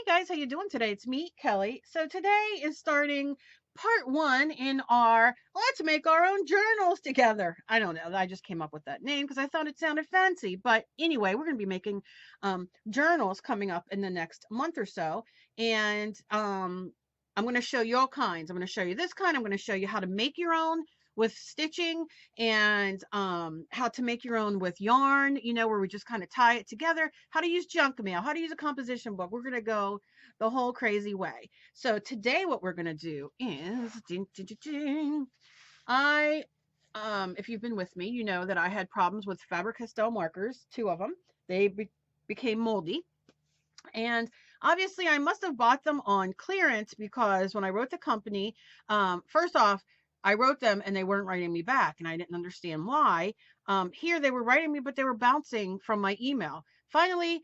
guys, how you doing today? It's me, Kelly. So today is starting part one in our let's make our own journals together. I don't know. I just came up with that name because I thought it sounded fancy. But anyway, we're going to be making journals coming up in the next month or so. And I'm going to show you all kinds. I'm going to show you this kind. I'm going to show you how to make your own with stitching and how to make your own with yarn, where we just kind of tie it together, how to use junk mail, how to use a composition book. We're going to go the whole crazy way. So today what we're going to do is, if you've been with me, you know that I had problems with Faber-Castell markers, two of them. They became moldy. And obviously I must have bought them on clearance because when I wrote the company, first off, I wrote them and they weren't writing me back and I didn't understand why. Here they were writing me, but they were bouncing from my email. Finally,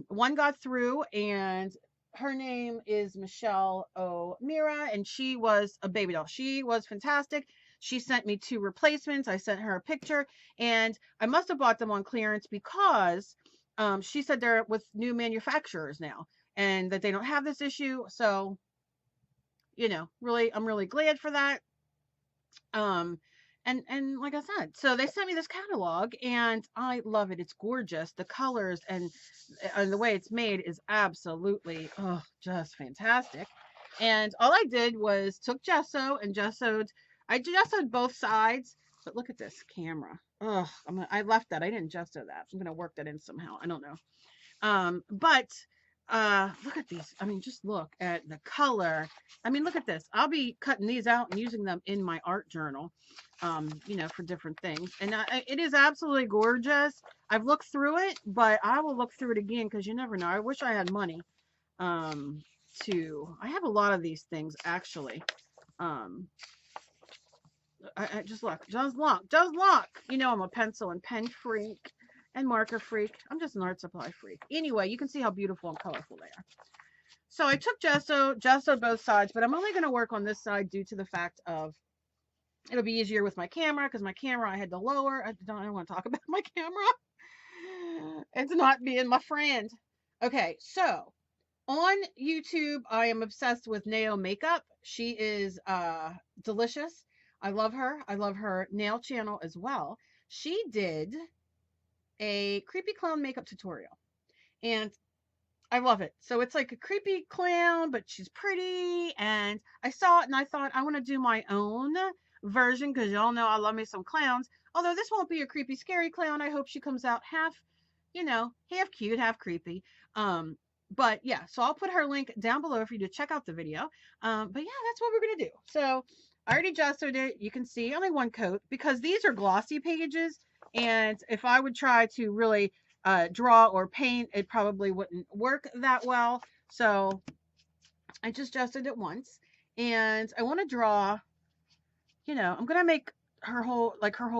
one got through and her name is Michelle O'Meara and she was a baby doll. She was fantastic. She sent me 2 replacements. I sent her a picture and I must have bought them on clearance because she said they're with new manufacturers now and that they don't have this issue. So, really, I'm really glad for that. And like I said, so they sent me this catalog and I love it. It's gorgeous. The colors and the way it's made is absolutely, just fantastic. And all I did was took gesso and I gessoed both sides, but look at this camera. I left that. I didn't gesso that. I'm going to work that in somehow. I don't know. But look at these. I mean, just look at the color. I mean, look at this. I'll be cutting these out and using them in my art journal, for different things. And it is absolutely gorgeous. I've looked through it, but I will look through it again because you never know. I wish I had money I have a lot of these things actually. I just look. I'm a pencil and pen freak and marker freak. I'm just an art supply freak. Anyway, you can see how beautiful and colorful they are. So I took gessoed both sides, but I'm only going to work on this side due to the fact of it'll be easier with my camera because my camera I had to lower. I don't want to talk about my camera. It's not being my friend. Okay, so on YouTube, I am obsessed with Nail Makeup. She is delicious. I love her. I love her nail channel as well. She did a creepy clown makeup tutorial and I love it. So it's like a creepy clown, but she's pretty. And I saw it and I thought I want to do my own version because y'all know I love me some clowns. Although this won't be a creepy, scary clown. I hope she comes out half cute, half creepy. But yeah, so I'll put her link down below for you to check out the video. But yeah, that's what we're going to do. So I already gessoed it. You can see only one coat because these are glossy pages. And if I would try to really draw or paint, it probably wouldn't work that well. So I just gessoed it once. And I want to draw, I'm going to make her whole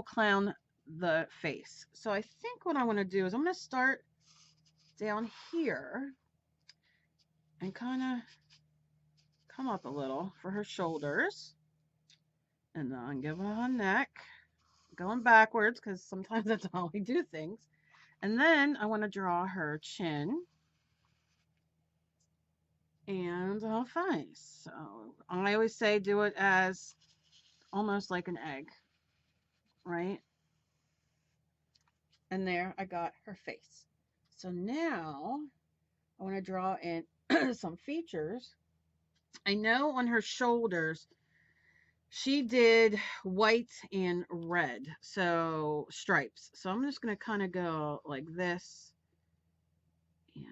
clown the face. So I think what I want to do is I'm going to start down here and kind of come up a little for her shoulders. And then give her her neck. Going backwards because sometimes that's how we do things. And then I want to draw her chin and her face. So I always say do it as almost like an egg, right? And there I got her face. So now I want to draw in some features. I know on her shoulders she did white and red, so stripes. So I'm just going to kind of go like this. And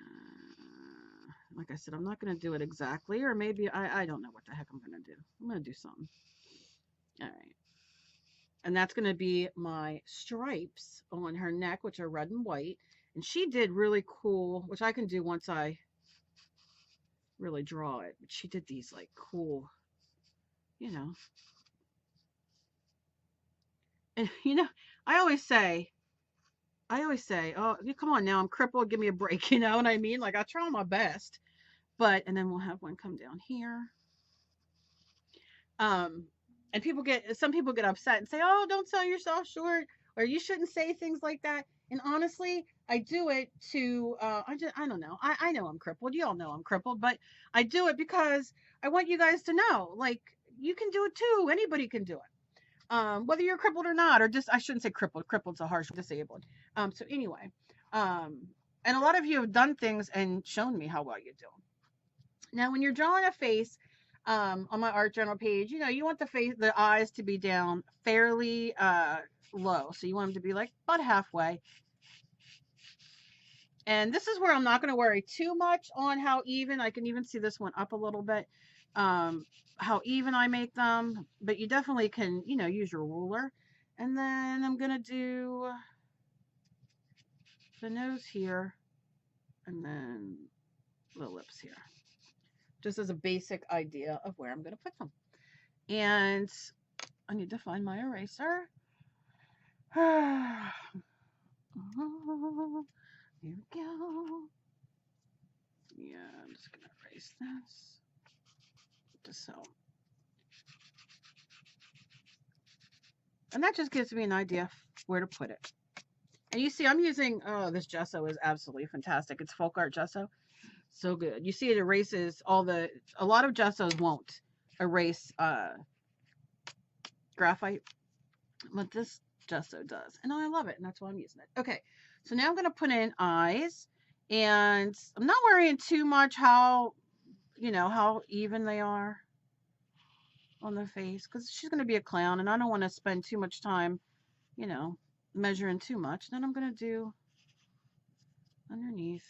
like I said, I'm not going to do it exactly, or maybe I don't know what the heck I'm going to do. I'm going to do something. All right. And that's going to be my stripes on her neck, which are red and white. And she did really cool, which I can do once I really draw it. But she did these like cool, And I always say, oh, come on now, I'm crippled, give me a break, you know what I mean? Like I try my best. And then we'll have one come down here. And some people get upset and say, oh, don't sell yourself short, or you shouldn't say things like that. And honestly, I do it to, I don't know. I know I'm crippled. You all know I'm crippled, but I do it because I want you guys to know, like, you can do it too. Anybody can do it. Whether you're crippled or not, or just, I shouldn't say crippled. Crippled's a harsh, disabled. So anyway, um, and a lot of you have done things and shown me how well you do. Now, when you're drawing a face, on my art journal page, you know, you want the eyes to be down fairly, low. So you want them to be like about halfway. And this is where I'm not going to worry too much on how even. I can even see this one up a little bit, how even I make them. But you definitely can, you know, use your ruler. And then I'm going to do the nose here and then the lips here. Just as a basic idea of where I'm going to put them. And I need to find my eraser. Here we go. Yeah, I'm just going to erase this. Just so. And that just gives me an idea where to put it. And you see, I'm using, oh, this gesso is absolutely fantastic. It's folk art gesso. So good. You see, it erases a lot of gessos won't erase graphite, but this gesso does. And I love it, and that's why I'm using it. Okay, so now I'm going to put in eyes, and I'm not worrying too much how, you know, how even they are on the face, because she's going to be a clown, and I don't want to spend too much time, you know, measuring too much. Then I'm going to do underneath.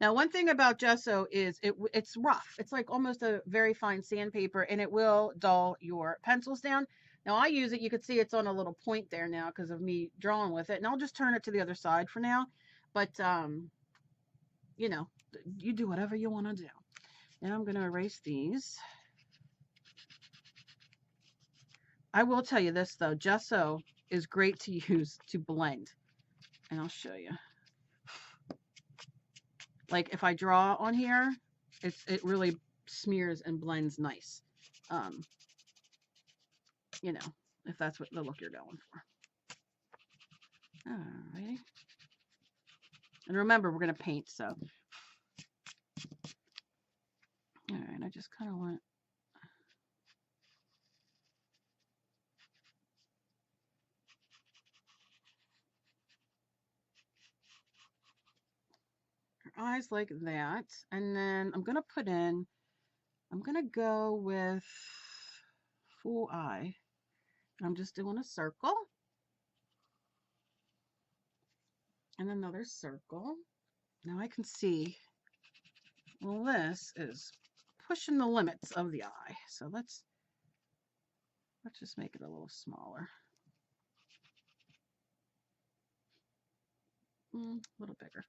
Now, one thing about gesso is it's rough. It's like almost a very fine sandpaper, and it will dull your pencils down. Now, I use it. You can see it's on a little point there now because of me drawing with it. And I'll just turn it to the other side for now. But, you know, you do whatever you want to do. Now I'm going to erase these. I will tell you this, though. Gesso is great to use to blend. And I'll show you. Like if I draw on here, it really smears and blends nice. You know, if that's what the look you're going for. Alrighty. And remember, we're going to paint, so. Alright, I just kind of want. Her eyes like that. And then I'm going to put in, I'm going to go with full eye. I'm just doing a circle. And another circle. Now I can see, well, this is pushing the limits of the eye. So let's just make it a little smaller. A little bigger.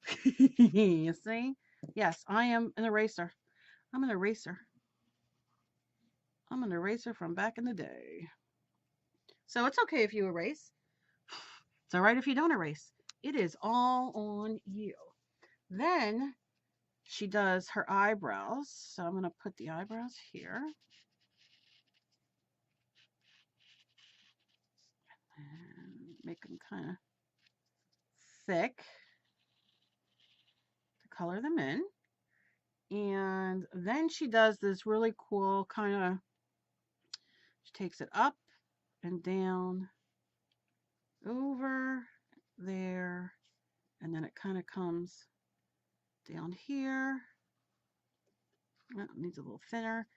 You see? Yes, I am an eraser. I'm an eraser. I'm an eraser from back in the day. So it's okay if you erase. It's all right if you don't erase. It is all on you. Then she does her eyebrows. So I'm going to put the eyebrows here. And make them kind of thick to color them in. And then she does this really cool kind of, she takes it up and down, over there, and then it kind of comes down here. Oh, it needs a little thinner.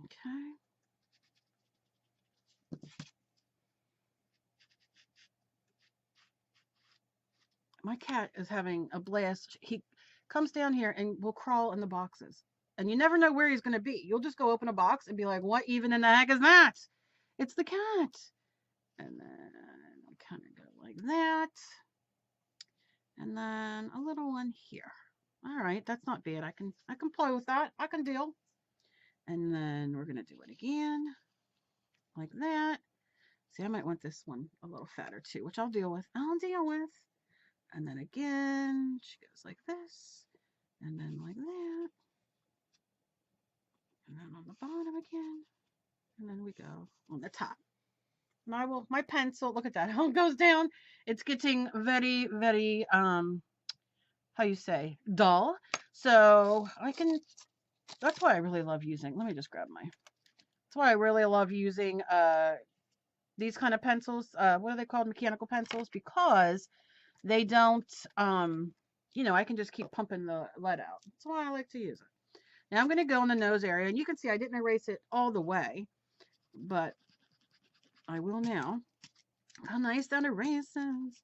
Okay. My cat is having a blast. He comes down here and will crawl in the boxes. And you never know where he's going to be. You'll just go open a box and be like, what even in the heck is that? It's the cat. And then I kind of go like that. And then a little one here. All right, that's not bad. I can play with that. I can deal. And then we're going to do it again like that. See, I might want this one a little fatter too, which I'll deal with. And then again, she goes like this, and then like that, and then on the bottom again, and then we go on the top. And I will, my pencil, look at that, how it goes down. It's getting very, very, how you say, dull. So I can, that's why I really love using, let me just grab my, that's why I really love using these kind of pencils. What are they called? Mechanical pencils, because they don't, you know, I can just keep pumping the lead out. That's why I like to use it. Now I'm going to go in the nose area, and you can see I didn't erase it all the way, but I will now. How nice that erases.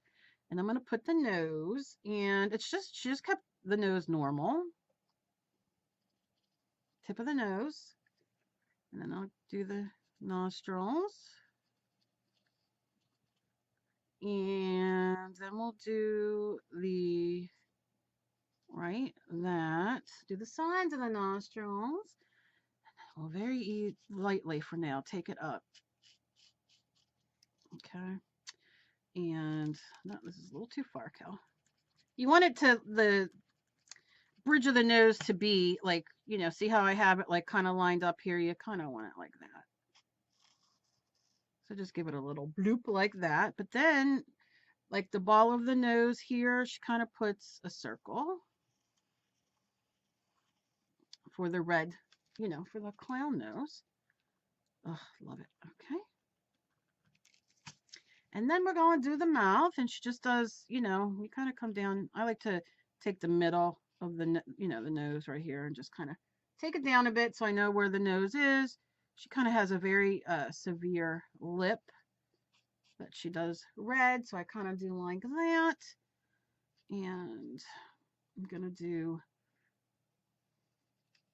And I'm going to put the nose, and it's just, she just kept the nose normal. Tip of the nose. And then I'll do the nostrils. And then we'll do the, right, that. Do the sides of the nostrils. Well, very lightly for now. Take it up. Okay. And no, this is a little too far, Cal. You want it to, the bridge of the nose to be like, you know, see how I have it like kind of lined up here? You kind of want it like that. So just give it a little bloop like that. But then, like the ball of the nose here, she kind of puts a circle for the red, you know, for the clown nose. Oh, love it. Okay. And then we're going to do the mouth, and she just does, you know, you kind of come down. I like to take the middle of the, you know, the nose right here and just kind of take it down a bit so I know where the nose is. She kind of has a very severe lip that she does red, so I kind of do like that. And I'm going to do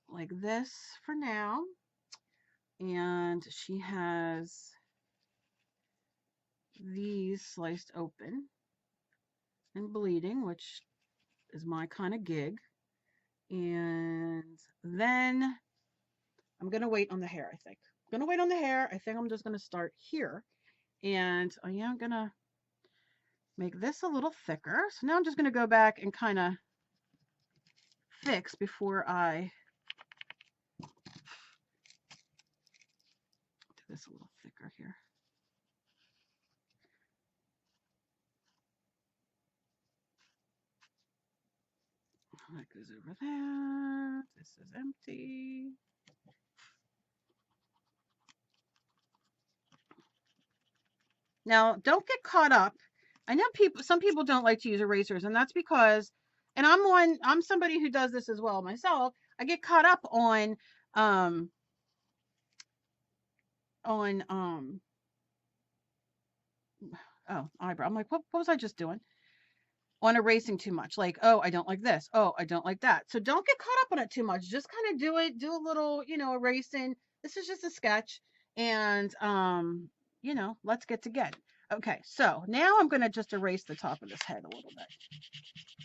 like this for now. And she has these sliced open and bleeding, which is my kind of gig. And then I'm going to wait on the hair, I think. I'm going to wait on the hair. I think I'm just going to start here. And I am going to make this a little thicker. So now I'm just going to go back and kind of fix before I do this a little thicker here. That goes over there. This is empty. Now, don't get caught up. I know some people don't like to use erasers, and that's because, and I'm somebody who does this as well myself. I get caught up on oh, eyebrow. I'm like, what was I just doing? On erasing too much. Like, oh, I don't like this. Oh, I don't like that. So don't get caught up on it too much. Just kind of do it. Do a little, you know, erasing. This is just a sketch. And, you know, let's get to get. Okay, so now I'm going to just erase the top of this head a little bit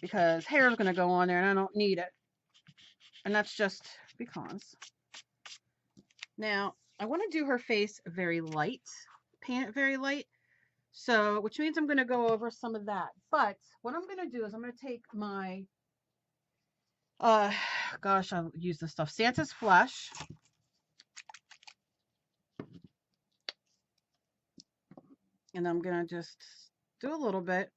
because hair is going to go on there and I don't need it. And that's just because. Now, I want to do her face very light, paint it very light. So, which means I'm going to go over some of that. But what I'm going to do is I'm going to take my, gosh, I'll use this stuff. Santa's Flesh. And I'm going to just do a little bit.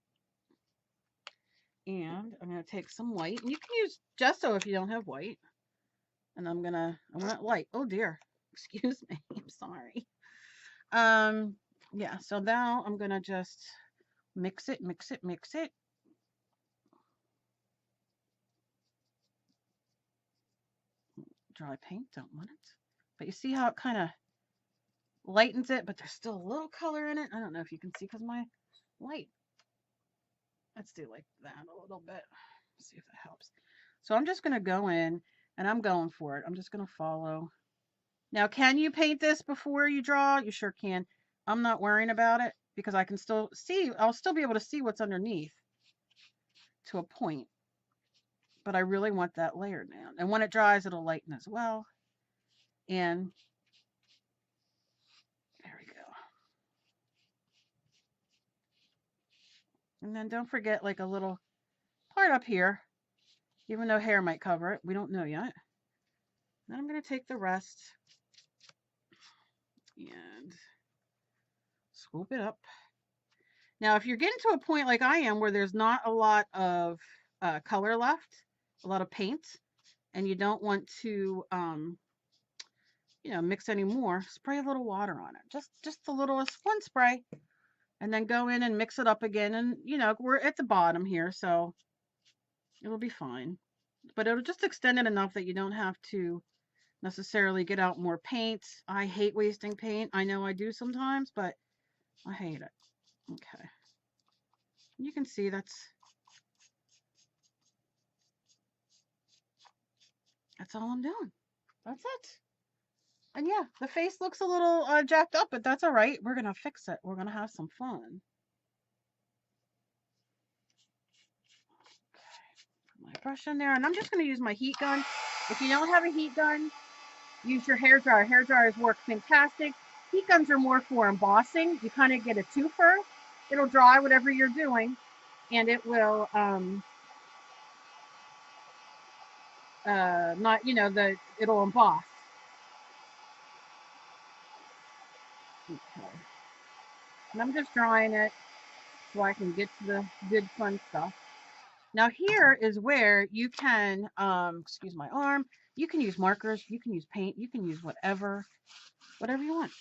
And I'm going to take some white. And you can use gesso if you don't have white. And I want it light. Oh dear. Excuse me. I'm sorry. Yeah, so now I'm going to just mix it. Dry paint, don't want it. But you see how it kind of lightens it, but there's still a little color in it. I don't know if you can see because my light. Let's do like that a little bit. See if that helps. So I'm just going to go in and I'm going for it. I'm just going to follow. Now, can you paint this before you draw? You sure can. I'm not worrying about it because I can still see. I'll still be able to see what's underneath to a point. But I really want that layer down. And when it dries, it'll lighten as well. And there we go. And then don't forget like a little part up here, even though hair might cover it. We don't know yet. Then I'm going to take the rest and Swoop it up. Now, if you're getting to a point like I am where there's not a lot of color left, a lot of paint, and you don't want to, mix any more, spray a little water on it. Just the littlest one spray, and then go in and mix it up again. And, we're at the bottom here, so it'll be fine. But it'll just extend it enough that you don't have to necessarily get out more paint. I hate wasting paint. I know I do sometimes, but I hate it. Okay. You can see that's all I'm doing. That's it. And yeah, the face looks a little jacked up, but that's all right. We're going to fix it. We're going to have some fun. Put my brush in there, and I'm just going to use my heat gun. If you don't have a heat gun, use your hair dryer. Hair dryers work fantastic. Heat guns are more for embossing. You kind of get a twofer. It'll dry whatever you're doing, and it will it'll emboss. Okay. And I'm just drying it so I can get to the good fun stuff. Now here is where you can, excuse my arm, you can use markers, you can use paint, you can use whatever you want.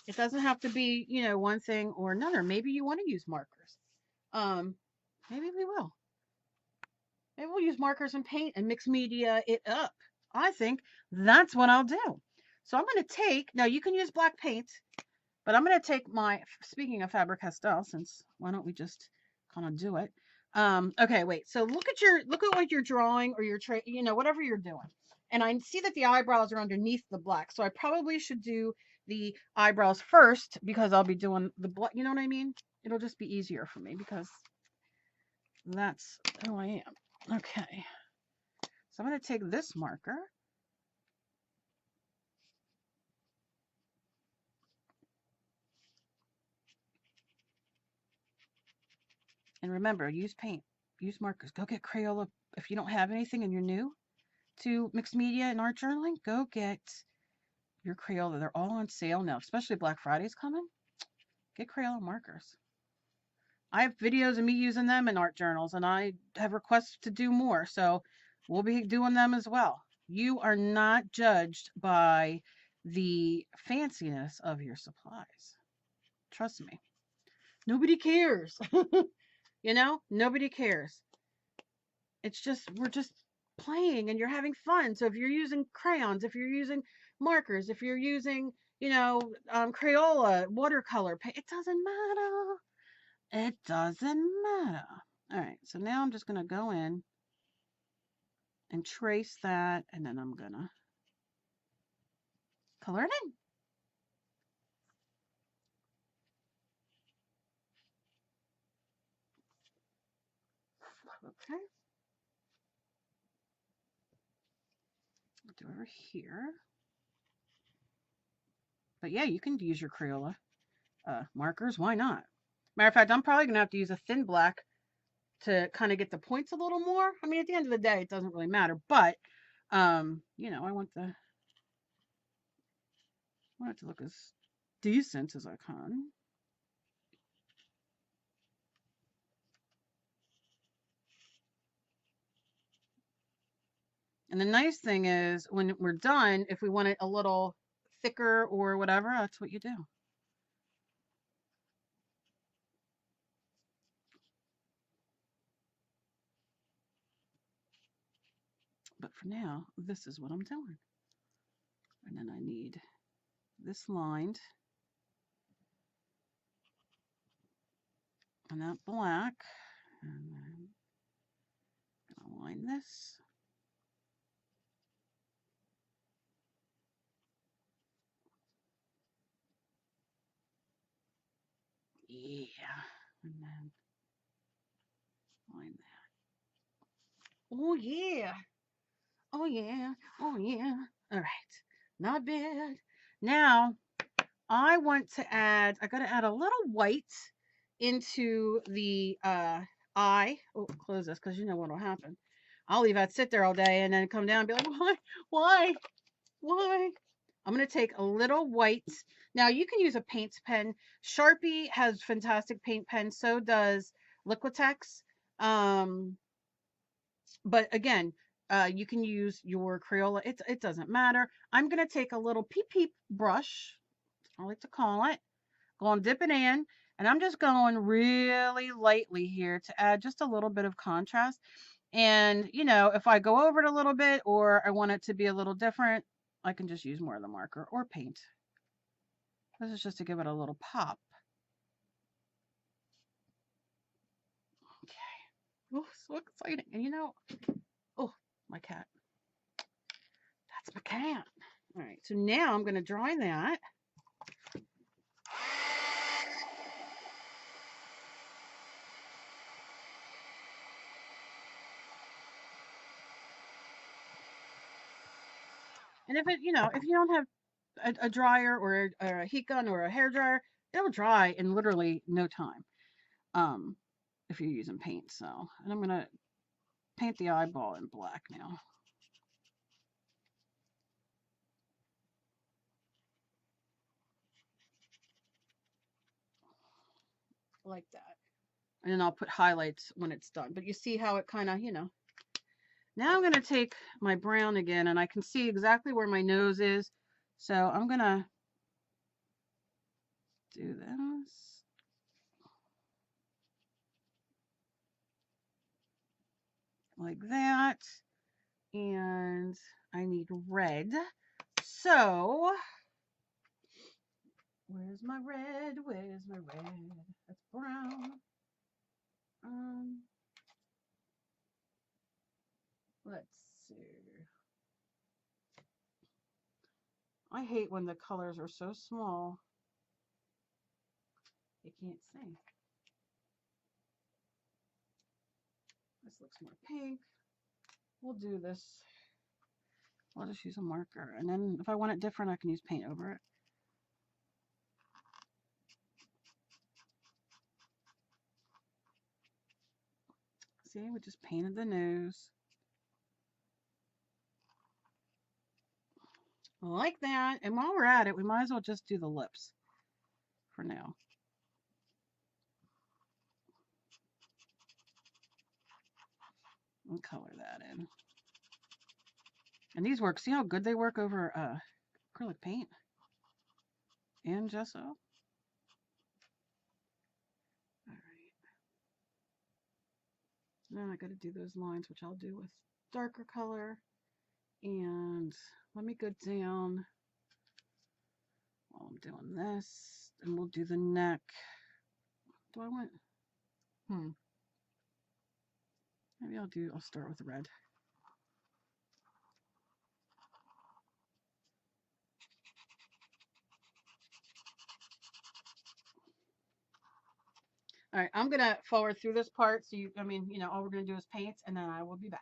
It doesn't have to be, one thing or another. Maybe you want to use markers. Maybe we will. Maybe we'll use markers and paint and mix media it up. I think that's what I'll do. So I'm going to take, now you can use black paint, but I'm going to take my, speaking of Faber-Castell, since why don't we just kind of do it. Okay, wait. So look at what you're drawing or your whatever you're doing. And I see that the eyebrows are underneath the black. So I probably should do the eyebrows first because I'll be doing the black, you know what I mean? It'll just be easier for me because that's who I am. Okay. So I'm going to take this marker. And remember, use paint, use markers. Go get Crayola. If you don't have anything and you're new to mixed media and art journaling, go get your Crayola. They're all on sale now, especially Black Friday's coming. Get Crayola markers. I have videos of me using them in art journals, and I have requests to do more, so we'll be doing them as well. You are not judged by the fanciness of your supplies. Trust me. Nobody cares. Nobody cares. It's just, we're just playing and you're having fun. So if you're using crayons, if you're using markers, if you're using, Crayola, watercolor, it doesn't matter. It doesn't matter. All right, so now I'm just going to go in and trace that, and then I'm going to color it in. Okay. I'll do over here. But yeah, you can use your Crayola markers. Why not? Matter of fact, I'm probably going to have to use a thin black to kind of get the points a little more. I mean, at the end of the day, it doesn't really matter. But, I want it to look as decent as I can. And the nice thing is when we're done, if we want it a little thicker or whatever, that's what you do. But for now, this is what I'm doing. And then I need this lined and that black. And then I'm gonna line this. Yeah. And then line that. Oh yeah. Oh yeah. Oh yeah. All right. Not bad. Now I want to add, I got to add a little white into the eye. Oh, close this because you know what will happen. I'll leave that sit there all day and then come down and be like, why? I'm going to take a little white. Now you can use a paint pen. Sharpie has fantastic paint pens. So does Liquitex. But again, you can use your Crayola. It doesn't matter. I'm going to take a little peep peep brush, I like to call it. Going dip it in, and I'm just going really lightly here to add just a little bit of contrast. And, you know, if I go over it a little bit or I want it to be a little different, I can just use more of the marker or paint. This is just to give it a little pop. Okay. Oh, so exciting. And you know, oh, my cat. That's my cat. All right, so now I'm going to dry that. And if it, you know, if you don't have a dryer or a heat gun or a hair dryer, it'll dry in literally no time. If you're using paint. So, and I'm gonna paint the eyeball in black now. Like that. And then I'll put highlights when it's done. But you see how it kind of, you know. Now I'm gonna take my brown again, and I can see exactly where my nose is. So I'm gonna do this. Like that. And I need red. So where's my red? Where's my red? That's brown. Let's see. I hate when the colors are so small. You can't see. This looks more pink. We'll do this. I'll just use a marker. And then if I want it different, I can use paint over it. See, we just painted the nose. Like that. And while we're at it, we might as well just do the lips for now. And color that in. And these work. See how good they work over acrylic paint and gesso? All right. Now I got to do those lines, which I'll do with darker color. And let me go down while I'm doing this, and we'll do the neck. Do I want? Maybe I'll start with red. All right, I'm gonna forward through this part. So you, I mean, you know, all we're gonna do is paint, and then I will be back.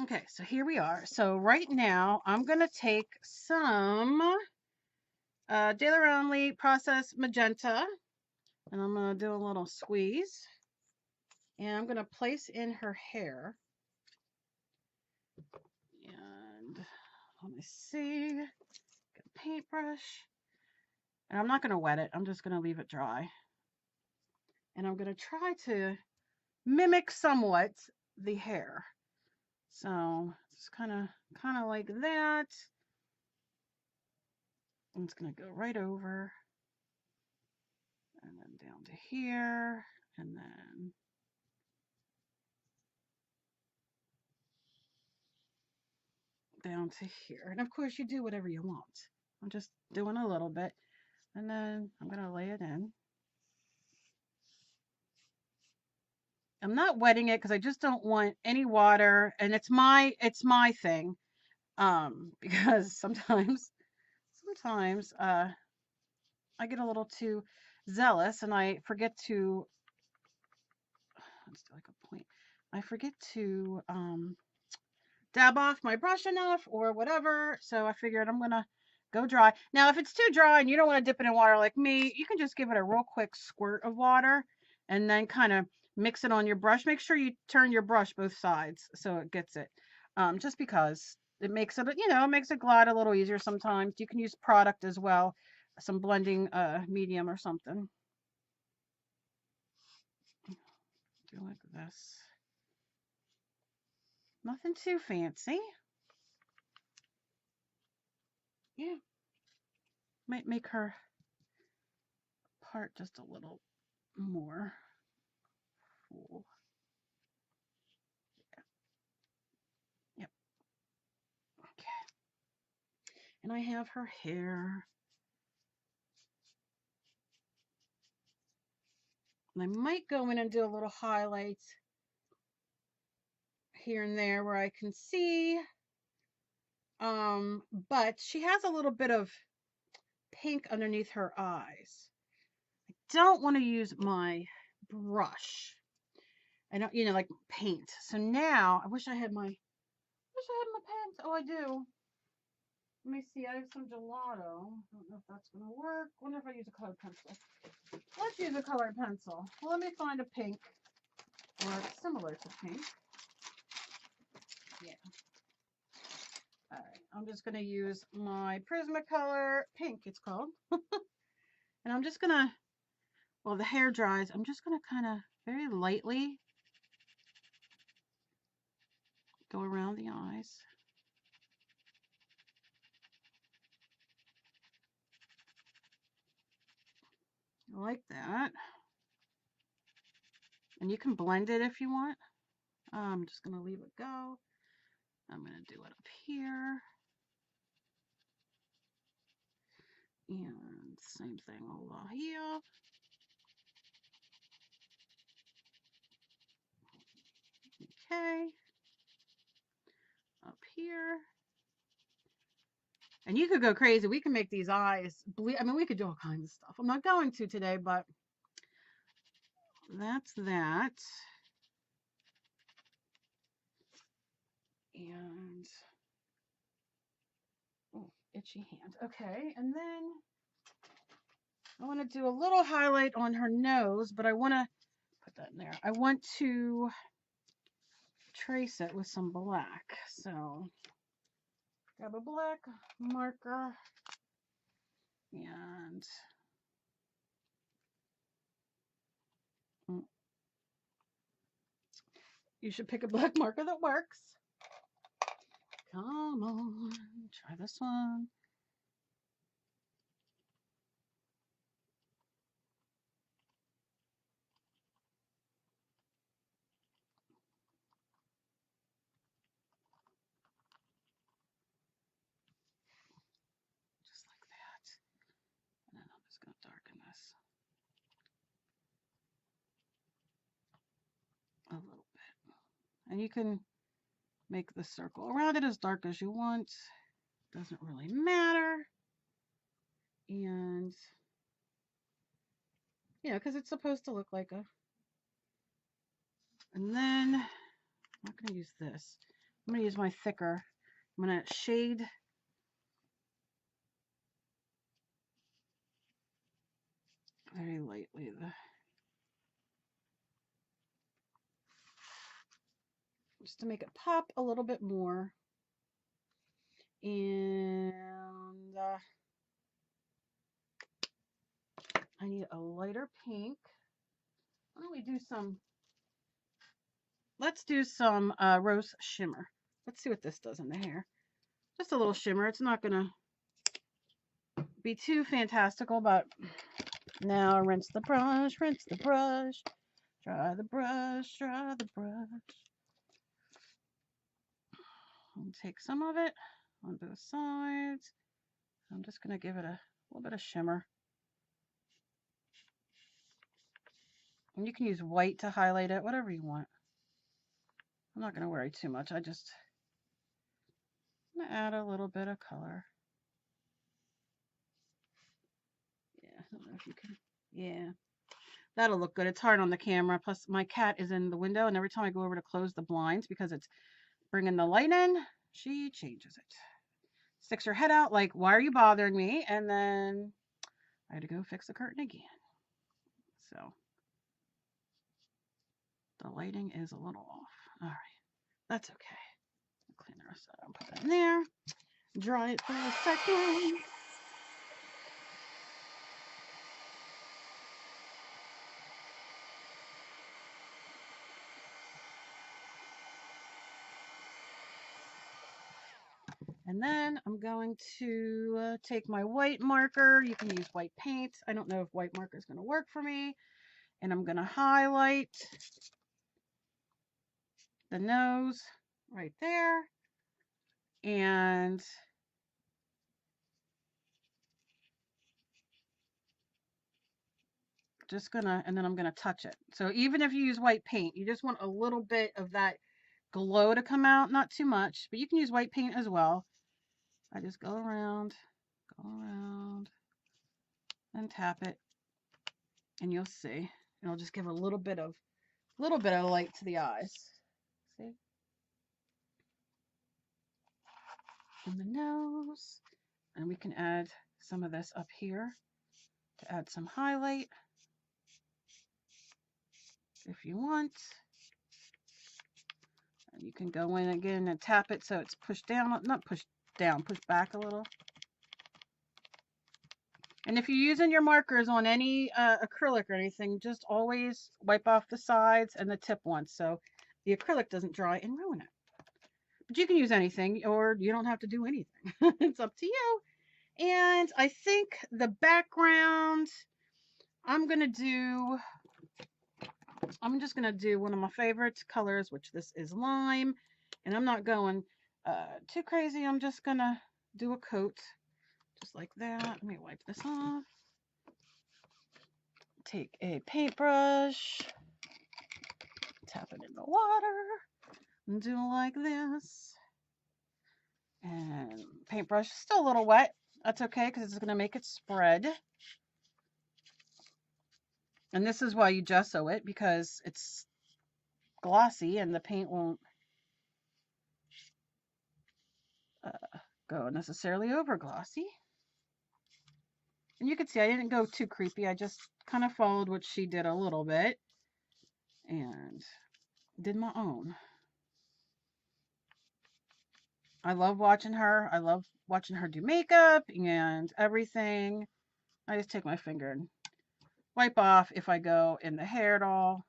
Okay, so here we are. So right now I'm going to take some Daler Rownley Process Magenta, and I'm going to do a little squeeze, and I'm going to place in her hair. And let me see, get a paintbrush, and I'm not going to wet it. I'm just going to leave it dry. And I'm going to try to mimic somewhat the hair. So it's kind of like that. And it's going to go right over and then down to here and then down to here. And of course you do whatever you want. I'm just doing a little bit and then I'm going to lay it in. I'm not wetting it because I just don't want any water, and it's my thing. Because sometimes I get a little too zealous and I forget to, let's do like a point. I forget to dab off my brush enough or whatever. So I figured I'm going to go dry. Now, if it's too dry and you don't want to dip it in water like me, you can just give it a real quick squirt of water and then kind of mix it on your brush. Make sure you turn your brush both sides so it gets it. Just because it makes it, it makes it glide a little easier sometimes. You can use product as well, some blending medium or something. Do like this. Nothing too fancy. Yeah. Might make her part just a little more full. Yeah. Yep. Okay. And I have her hair. And I might go in and do a little highlights here and there where I can see. But she has a little bit of pink underneath her eyes. I don't want to use my brush. I don't, like paint. So now I wish I had my pens. Oh, I do. Let me see. I have some gelato. I don't know if that's going to work. I wonder if I use a colored pencil. Let's use a colored pencil. Well, let me find a pink or similar to pink. Yeah. All right. I'm just going to use my Prismacolor pink, it's called. And I'm just going to, while the hair dries, I'm just going to kind of very lightly go around the eyes. Like that. And you can blend it if you want. I'm just going to leave it go. I'm going to do it up here. And same thing over here. Okay. Up here. And you could go crazy. We can make these eyes bleed. I mean, we could do all kinds of stuff. I'm not going to today, but that's that. And, oh, itchy hand. Okay, and then I want to do a little highlight on her nose, but I want to put that in there. I want to trace it with some black. So grab a black marker and you should pick a black marker that works. Come on, try this one. Just like that. And then I'm just going to darken this a little bit. And you can make the circle around it as dark as you want. Doesn't really matter. And, because it's supposed to look like a... And then, I'm not going to use this. I'm going to use my thicker. I'm going to shade very lightly just to make it pop a little bit more. And I need a lighter pink. Why don't we do some, let's do some rose shimmer. Let's see what this does in the hair. Just a little shimmer. It's not going to be too fantastical, but now rinse the brush, dry the brush, dry the brush. And take some of it on both sides. I'm just going to give it a little bit of shimmer. And you can use white to highlight it, whatever you want. I'm not going to worry too much. I'm going to add a little bit of color. Yeah, I don't know if you can. Yeah, that'll look good. It's hard on the camera. Plus, my cat is in the window, and every time I go over to close the blinds because it's bringing the light in, she changes it. Sticks her head out like, why are you bothering me? And then I had to go fix the curtain again. So the lighting is a little off. All right, that's okay. I'll clean the rest of that and put that in there. Dry it for a second. And then I'm going to take my white marker. You can use white paint. I don't know if white marker is going to work for me. And I'm going to highlight the nose right there. And just gonna, and then I'm gonna touch it. So even if you use white paint, you just want a little bit of that glow to come out, not too much, but you can use white paint as well. I just go around and tap it, and you'll see. It'll just give a little bit of light to the eyes. See? And the nose. And we can add some of this up here to add some highlight if you want. And you can go in again and tap it so it's pushed down, not pushed down, pushed back a little. And if you're using your markers on any acrylic or anything, just always wipe off the sides and the tip once so the acrylic doesn't dry and ruin it. But you can use anything, or you don't have to do anything. It's up to you. And I think the background, I'm just going to do one of my favorite colors, which this is lime. And I'm not going too crazy. I'm just going to do a coat just like that. Let me wipe this off. Take a paintbrush, tap it in the water, and do like this. And paintbrush is still a little wet. That's okay because it's going to make it spread. And this is why you gesso it, because it's glossy and the paint won't go necessarily over glossy. And you can see I didn't go too creepy. I just kind of followed what she did a little bit and did my own. I love watching her. I love watching her do makeup and everything. I just take my finger and wipe off if I go in the hair at all.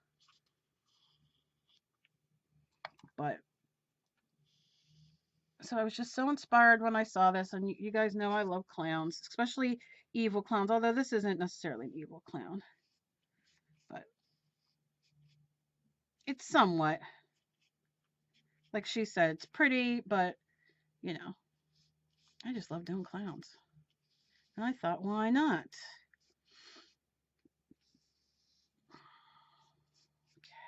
But so I was just so inspired when I saw this, and you guys know I love clowns, especially evil clowns, although this isn't necessarily an evil clown, but it's somewhat, like she said, it's pretty, but you know, I just love doing clowns, and I thought, why not? Okay.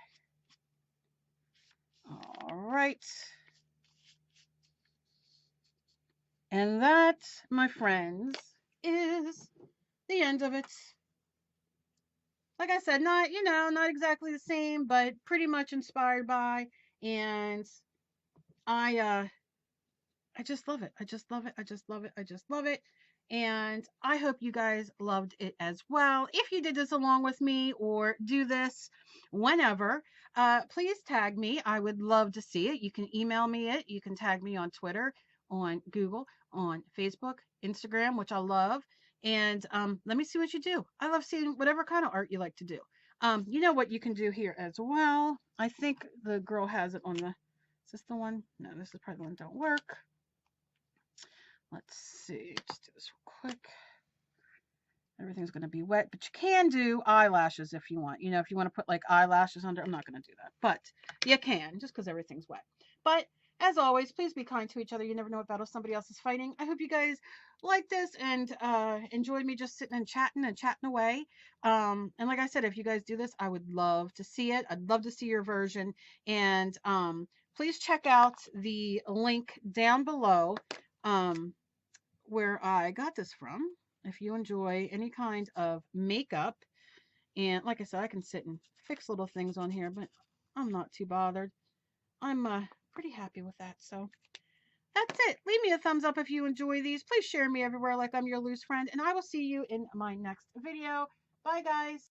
All right. And that, my friends, is the end of it. Like I said, not, not exactly the same, but pretty much inspired by. And I just love it. I just love it. I just love it. I just love it. And I hope you guys loved it as well. If you did this along with me or do this whenever, please tag me. I would love to see it. You can email me it. You can tag me on Twitter, on Google, on Facebook, Instagram, which I love. And let me see what you do. I love seeing whatever kind of art you like to do. You know what you can do here as well. I think the girl has it on the, is this the one? No, this is probably the one that don't work. Let's see, just do this real quick. Everything's going to be wet, but you can do eyelashes if you want. You know, if you want to put like eyelashes under, I'm not going to do that, but you can just because everything's wet. But as always, please be kind to each other. You never know what battle somebody else is fighting. I hope you guys like this and enjoyed me just sitting and chatting away. And like I said, if you guys do this, I would love to see it. I'd love to see your version. And please check out the link down below. Where I got this from. If you enjoy any kind of makeup, and like I said, I can sit and fix little things on here, but I'm not too bothered. I'm pretty happy with that. So that's it. Leave me a thumbs up if you enjoy these. Please share me everywhere like I'm your loose friend, and I will see you in my next video. Bye, guys.